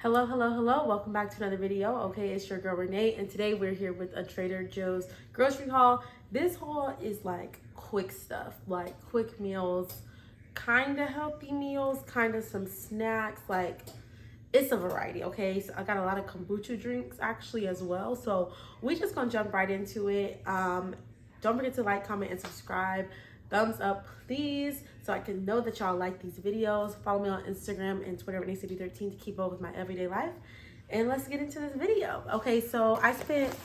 Hello, hello, hello. Welcome back to another video. Okay, it's your girl Renee, and today we're here with a Trader Joe's grocery haul. This haul is like quick stuff, like quick meals, kind of healthy meals, kind of some snacks, like it's a variety. Okay, so I got a lot of kombucha drinks actually as well, so we just gonna jump right into it. Don't forget to like, comment, and subscribe. Thumbs up please, so I can know that y'all like these videos. Follow me on Instagram and Twitter ReneeCity13 to keep up with my everyday life. And let's get into this video. Okay, so I spent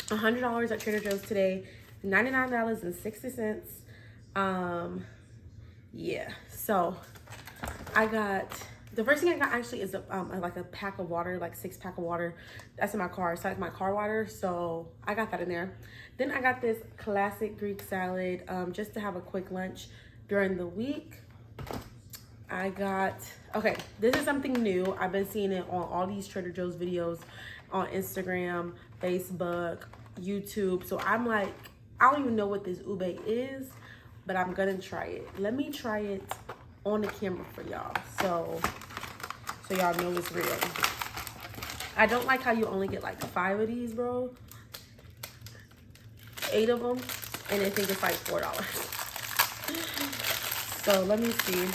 $100 at Trader Joe's today, $99.60. Yeah, so I got, the first thing I got actually is like a pack of water, like 6-pack of water. That's in my car. It's like my car water, so I got that in there. Then I got this classic Greek salad just to have a quick lunch during the week. I got, okay, this is something new. I've been seeing it on all these Trader Joe's videos on Instagram, Facebook, YouTube. So I'm like, I don't even know what this ube is, but I'm gonna try it. Let me try it on the camera for y'all, so y'all know it's real. I don't like how you only get like 5 of these, bro. 8 of them, and I think it's like $4. So let me see.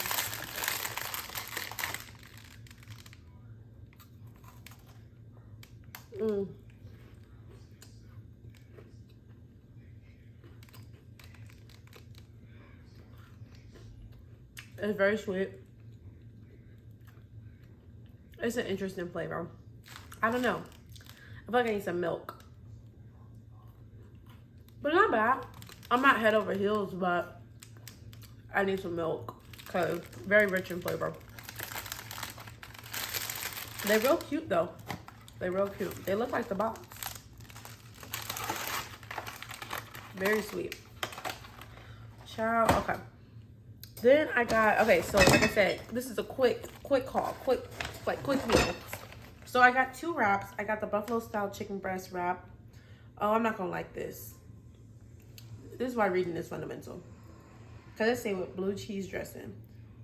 It's very sweet. It's an interesting flavor. I don't know. I feel like I need some milk. But not bad. I'm not head over heels, but I need some milk because very rich in flavor. They're real cute though. They're real cute. They look like the box. Very sweet. Child, okay. Then I got, okay, so like I said, this is a quick haul, quick meal. So I got 2 wraps. I got the buffalo style chicken breast wrap. Oh, I'm not gonna like this. This is why reading is fundamental. Because it say with blue cheese dressing.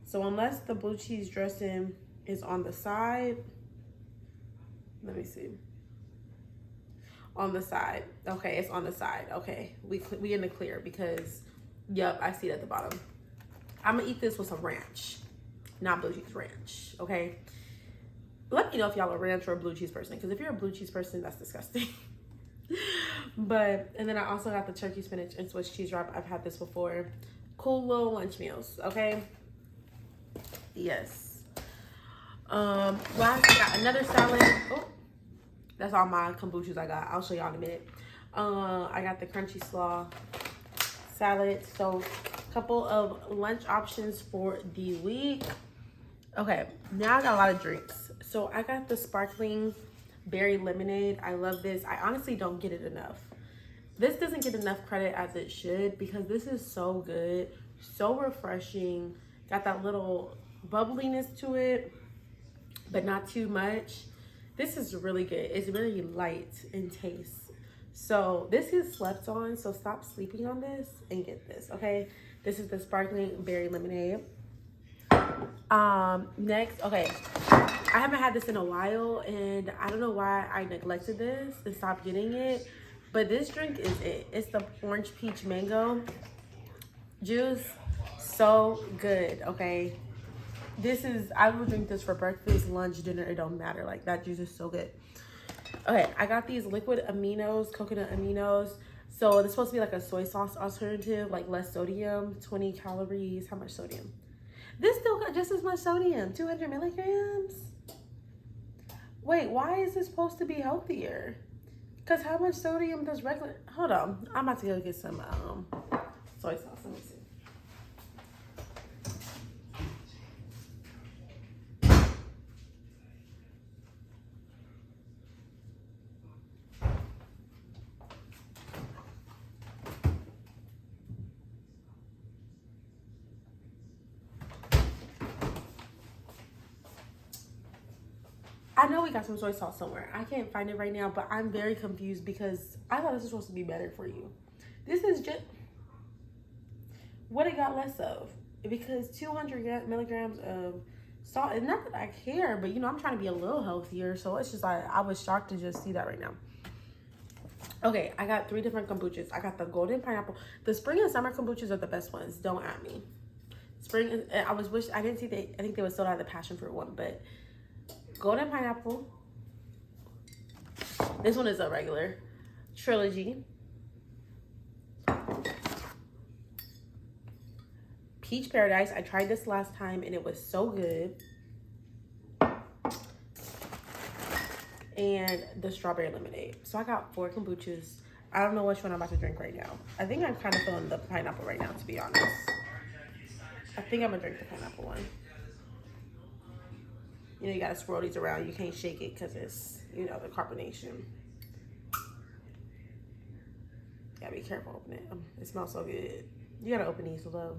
So unless the blue cheese dressing is on the side, let me see. On the side. Okay, it's on the side. Okay, we in the clear because, yep, I see it at the bottom. I'm gonna eat this with some ranch, not blue cheese, ranch, okay? Let me know if y'all a ranch or a blue cheese person, because if you're a blue cheese person, that's disgusting. But, and then I also got the turkey, spinach, and Swiss cheese wrap. I've had this before. Cool little lunch meals, okay? Yes. Last, I got another salad. Oh, that's all my kombuchas I got. I'll show y'all in a minute. I got the crunchy slaw salad. So, couple of lunch options for the week. Okay, now I got a lot of drinks. So I got the sparkling berry lemonade. I love this. I honestly don't get it enough. This doesn't get enough credit as it should because this is so good, so refreshing. Got that little bubbliness to it, but not too much. This is really good. It's really light in taste. So this is slept on, so stop sleeping on this and get this, okay? This is the sparkling berry lemonade. Next, okay, I haven't had this in a while, and I don't know why I neglected this and stopped getting it, but this drink is it. It's the orange peach mango juice. So good, okay? This is, I will drink this for breakfast, lunch, dinner, it don't matter. Like, that juice is so good. Okay, I got these liquid aminos, coconut aminos. So it's supposed to be like a soy sauce alternative, like less sodium, 20 calories. How much sodium? This still got just as much sodium, 200 milligrams. Wait, why is this supposed to be healthier? Because how much sodium does regular, hold on. I'm about to go get some soy sauce, let me see. I know we got some soy sauce somewhere. I can't find it right now, but I'm very confused because I thought this was supposed to be better for you. This is just what it got less of, because 200 milligrams of salt. And not that I care, but you know, I'm trying to be a little healthier. So it's just like, I was shocked to just see that right now. Okay, I got 3 different kombuchas. I got the golden pineapple. The spring and summer kombuchas are the best ones. Don't at me. Spring, I didn't see I think they were sold out of the passion fruit one, but golden pineapple. This one is a regular trilogy. Peach Paradise. I tried this last time and it was so good. And the strawberry lemonade. So I got 4 kombuchas. I don't know which one I'm about to drink right now. I think I'm kind of feeling the pineapple right now, to be honest. I think I'm gonna drink the pineapple one. You know, you gotta swirl these around. You can't shake it because it's, you know, the carbonation. Gotta be careful opening it. It smells so good. You gotta open these low.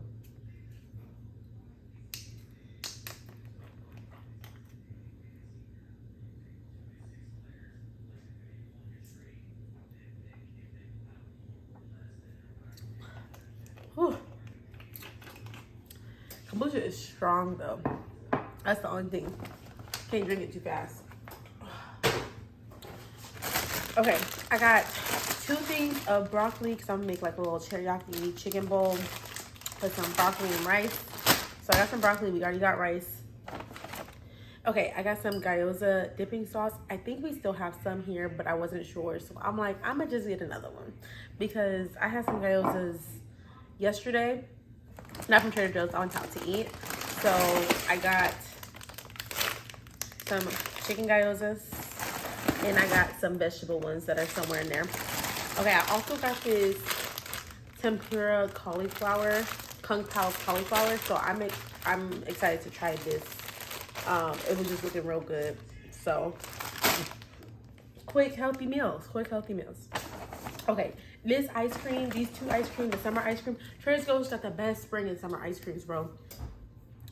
Whew. Kombucha is strong though. That's the only thing. Can't drink it too fast. Okay, I got 2 things of broccoli because I'm gonna make like a little teriyaki chicken bowl with some broccoli and rice. So I got some broccoli. We already got rice. Okay, I got some gyoza dipping sauce. I think we still have some here, but I wasn't sure. So I'm like, I'm gonna just get another one because I had some gyozas yesterday. Not from Trader Joe's. I went out to eat. So I got some chicken gyozas and I got some vegetable ones that are somewhere in there. Okay, I also got this tempura cauliflower, Kung Pao cauliflower. So I'm excited to try this. It was just looking real good. So quick healthy meals. Okay, this ice cream, these 2 ice cream, the summer ice cream. Trader Joe's got the best spring and summer ice creams, bro.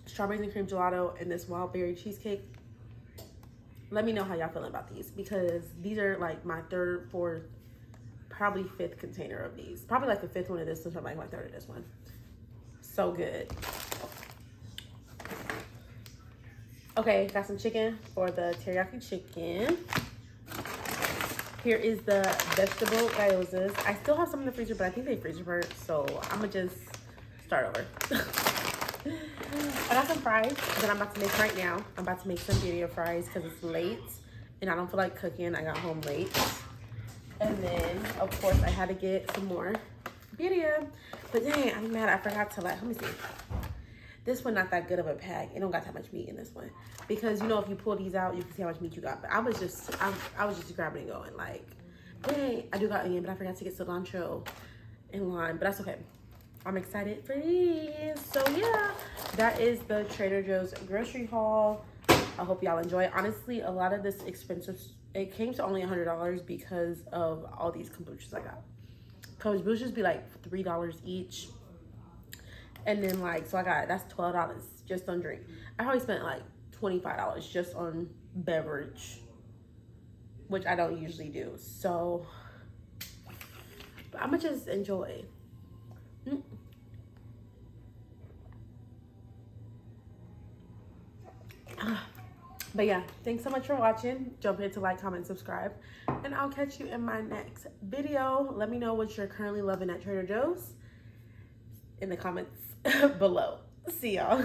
Strawberries and cream gelato and this wild berry cheesecake. Let me know how y'all feeling about these because these are like my 3rd, 4th, probably 5th container of these. Probably like the 5th one of this, so like my 3rd of this one. So good. Okay, got some chicken for the teriyaki chicken. Here is the vegetable gyozas. I still have some in the freezer, but I think they freezer burnt, so I'm gonna just start over. I got some fries that I'm about to make right now. I'm about to make some birria fries because it's late and I don't feel like cooking. I got home late. And then, of course, I had to get some more birria. But dang, I'm mad. I forgot to let me see. This one not that good of a pack. It don't got that much meat in this one. Because, you know, if you pull these out, you can see how much meat you got. But I was just grabbing and going like, dang, I do got onion, but I forgot to get cilantro and lime. But that's okay. I'm excited for these. So yeah, that is the Trader Joe's grocery haul. I hope y'all enjoy it. Honestly, a lot of this expensive, it came to only $100 because of all these kombuchas I got. Kombuchas be like $3 each. And then like, so I got, that's $12 just on drink. I probably spent like $25 just on beverage, which I don't usually do. So, but I'm gonna just enjoy. But yeah, thanks so much for watching. Jump in to like, comment, subscribe, and I'll catch you in my next video. Let me know what you're currently loving at Trader Joe's in the comments below. See y'all.